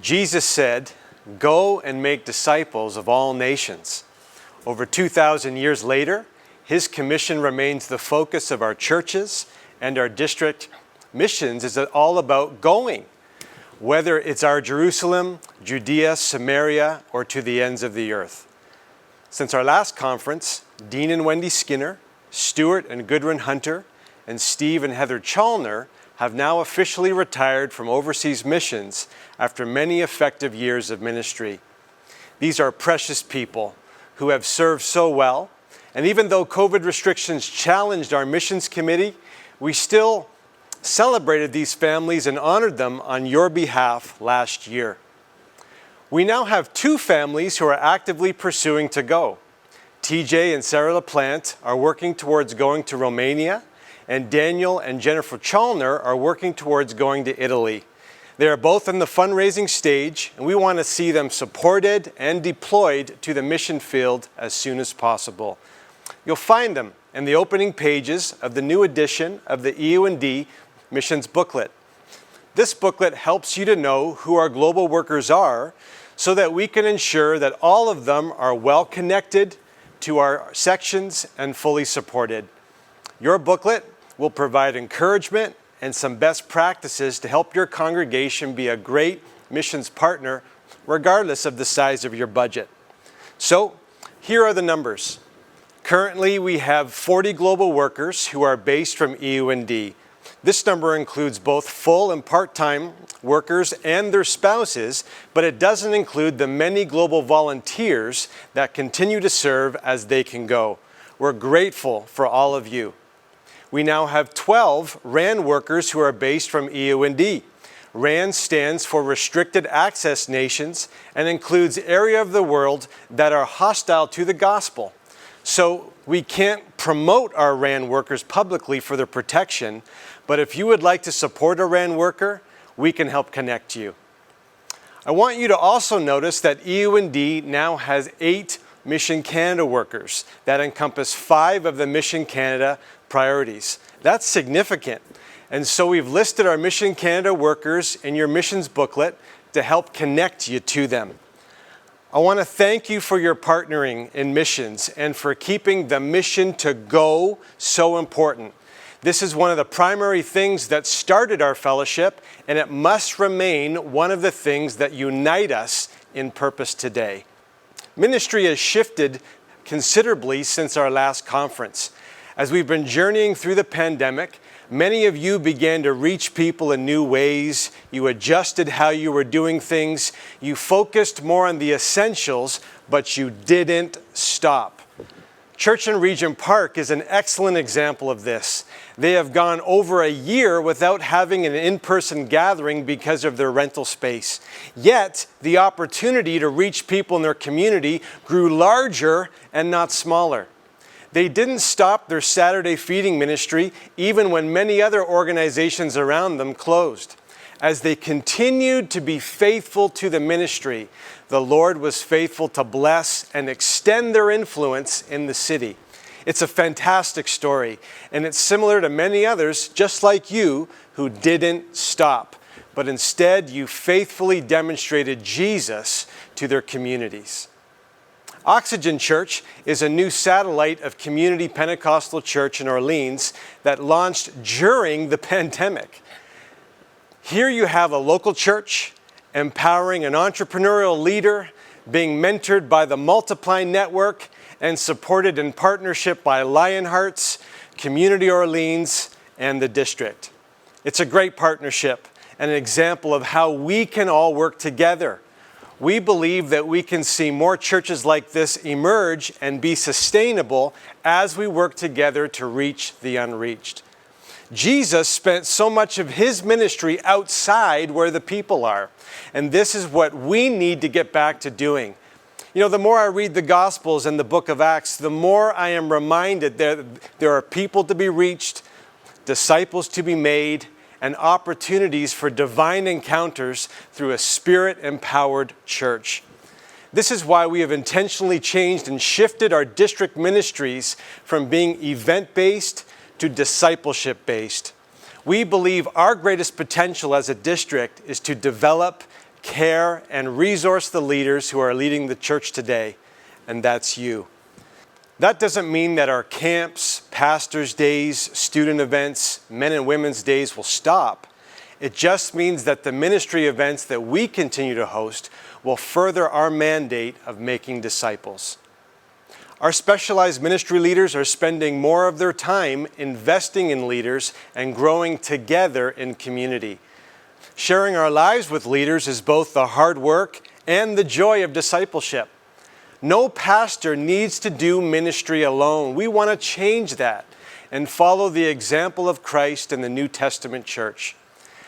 Jesus said, "Go and make disciples of all nations." Over 2,000 years later, his commission remains the focus of our churches, and our district missions is all about going, whether it's our Jerusalem, Judea, Samaria, or to the ends of the earth. Since our last conference, Dean and Wendy Skinner, Stuart and Gudrun Hunter, and Steve and Heather Chalner have now officially retired from overseas missions after many effective years of ministry. These are precious people who have served so well, and even though COVID restrictions challenged our missions committee, we still celebrated these families and honored them on your behalf last year. We now have 2 families who are actively pursuing to go. TJ and Sarah LaPlante are working towards going to Romania, and Daniel and Jennifer Chalner are working towards going to Italy. They are both in the fundraising stage, and we want to see them supported and deployed to the mission field as soon as possible. You'll find them in the opening pages of the new edition of the EOND Missions Booklet. This booklet helps you to know who our global workers are so that we can ensure that all of them are well connected to our sections and fully supported. Your booklet will provide encouragement and some best practices to help your congregation be a great missions partner regardless of the size of your budget. So, here are the numbers. Currently, we have 40 global workers who are based from EOND. This number includes both full and part-time workers and their spouses, but it doesn't include the many global volunteers that continue to serve as they can go. We're grateful for all of you. We now have 12 RAN workers who are based from EOND. RAN stands for Restricted Access Nations and includes area of the world that are hostile to the gospel. So we can't promote our RAN workers publicly for their protection, but if you would like to support a RAN worker, we can help connect you. I want you to also notice that EOND now has 8 Mission Canada workers that encompass 5 of the Mission Canada priorities. That's significant. And so we've listed our Mission Canada workers in your missions booklet to help connect you to them. I want to thank you for your partnering in missions and for keeping the mission to go so important. This is one of the primary things that started our fellowship, and it must remain one of the things that unite us in purpose today. Ministry has shifted considerably since our last conference. As we've been journeying through the pandemic, many of you began to reach people in new ways. You adjusted how you were doing things. You focused more on the essentials, but you didn't stop. Church in Regent Park is an excellent example of this. They have gone over a year without having an in-person gathering because of their rental space. Yet, the opportunity to reach people in their community grew larger and not smaller. They didn't stop their Saturday feeding ministry even when many other organizations around them closed. As they continued to be faithful to the ministry, the Lord was faithful to bless and extend their influence in the city. It's a fantastic story, and it's similar to many others just like you who didn't stop, but instead you faithfully demonstrated Jesus to their communities. Oxygen Church is a new satellite of Community Pentecostal Church in Orleans that launched during the pandemic. Here you have a local church empowering an entrepreneurial leader, being mentored by the Multiply Network and supported in partnership by Lionhearts, Community Orleans, and the district. It's a great partnership and an example of how we can all work together. We believe that we can see more churches like this emerge and be sustainable as we work together to reach the unreached. Jesus spent so much of his ministry outside where the people are, and this is what we need to get back to doing. You know, the more I read the Gospels and the book of Acts, the more I am reminded that there are people to be reached, disciples to be made, and opportunities for divine encounters through a Spirit-empowered church. This is why we have intentionally changed and shifted our district ministries from being event-based to discipleship-based. We believe our greatest potential as a district is to develop, care, and resource the leaders who are leading the church today, and that's you. That doesn't mean that our camps, pastors' days, student events, men and women's days will stop. It just means that the ministry events that we continue to host will further our mandate of making disciples. Our specialized ministry leaders are spending more of their time investing in leaders and growing together in community. Sharing our lives with leaders is both the hard work and the joy of discipleship. No pastor needs to do ministry alone. We want to change that and follow the example of Christ in the New Testament church.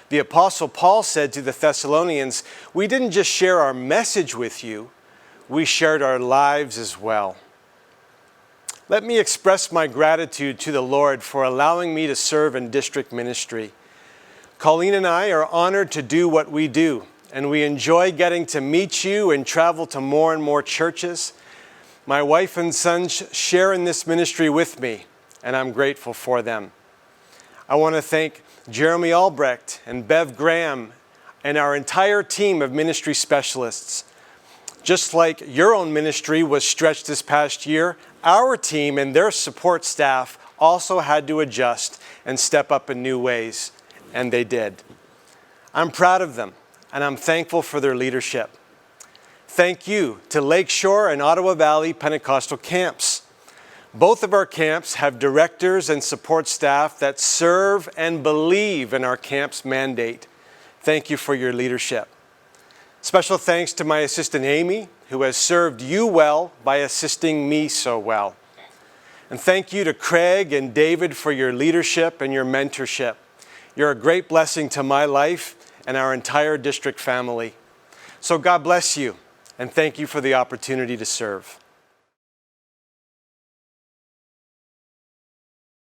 The Apostle Paul said to the Thessalonians, "We didn't just share our message with you, we shared our lives as well." Let me express my gratitude to the Lord for allowing me to serve in district ministry. Colleen and I are honored to do what we do, and we enjoy getting to meet you and travel to more and more churches. My wife and son share in this ministry with me, and I'm grateful for them. I want to thank Jeremy Albrecht and Bev Graham and our entire team of ministry specialists. Just like your own ministry was stretched this past year, our team and their support staff also had to adjust and step up in new ways, and they did. I'm proud of them, and I'm thankful for their leadership. Thank you to Lakeshore and Ottawa Valley Pentecostal camps. Both of our camps have directors and support staff that serve and believe in our camp's mandate. Thank you for your leadership. Special thanks to my assistant Amy, who has served you well by assisting me so well. And thank you to Craig and David for your leadership and your mentorship. You're a great blessing to my life and our entire district family. So God bless you, and thank you for the opportunity to serve.